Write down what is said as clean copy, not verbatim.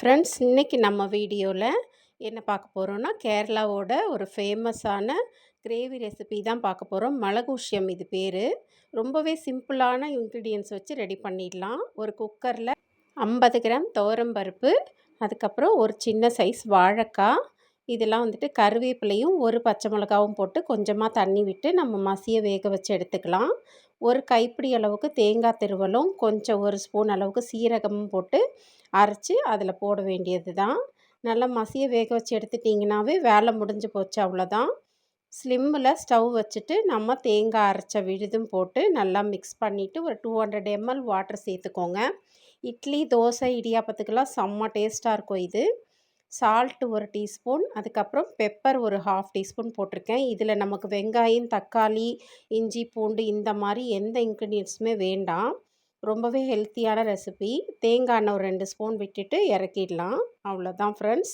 Friends, இன்னைக்கு நம்ம வீடியோவில் என்ன பார்க்க போகிறோன்னா, கேரளாவோட ஒரு ஃபேமஸான கிரேவி ரெசிபி தான் பார்க்க போகிறோம். மலகூஷ்யம் இது பேர். ரொம்பவே சிம்பிளான இன்க்ரீடியன்ட்ஸ் வச்சு ரெடி பண்ணிடலாம். ஒரு குக்கரில் 50 கிராம் துவரம்பருப்பு, அதுக்கப்புறம் ஒரு சின்ன சைஸ் வாழைக்காய், இதெல்லாம் வந்துட்டு கருவேப்பிலையும் ஒரு பச்சை மிளகாவும் போட்டு கொஞ்சமாக தண்ணி விட்டு நம்ம மசிய வேக வச்சு எடுத்துக்கலாம். ஒரு கைப்பிடி அளவுக்கு தேங்காய் திருவலும், கொஞ்சம் ஒரு ஸ்பூன் அளவுக்கு சீரகமும் போட்டு அரைச்சி அதில் போட வேண்டியது தான். நல்லா மசிய வேக வச்சு எடுத்துட்டிங்கனாவே வேலை முடிஞ்சு போச்சு, அவ்வளோதான். ஸ்லிம்மில் ஸ்டவ் வச்சுட்டு நம்ம தேங்காய் அரைச்ச விழுதும் போட்டு நல்லா மிக்ஸ் பண்ணிவிட்டு ஒரு 200 ml வாட்டர் சேர்த்துக்கோங்க. இட்லி, தோசை, இடியாப்பத்துக்கெல்லாம் செம்ம டேஸ்ட்டாக இருக்கும் இது. சால்ட்டு ஒரு டீஸ்பூன், அதுக்கப்புறம் பெப்பர் ஒரு 1/2 டீஸ்பூன் போட்டிருக்கேன். இதில் நமக்கு வெங்காயம், தக்காளி, இஞ்சி, பூண்டு இந்த மாதிரி எந்த இன்க்ரீடியன்ட்ஸுமே வேண்டாம். ரொம்பவே ஹெல்த்தியான ரெசிபி. தேங்காய் எண்ணெய் ஒரு 2 ஸ்பூன் விட்டுட்டு இறக்கிடலாம். அவ்வளோதான் ஃப்ரெண்ட்ஸ்.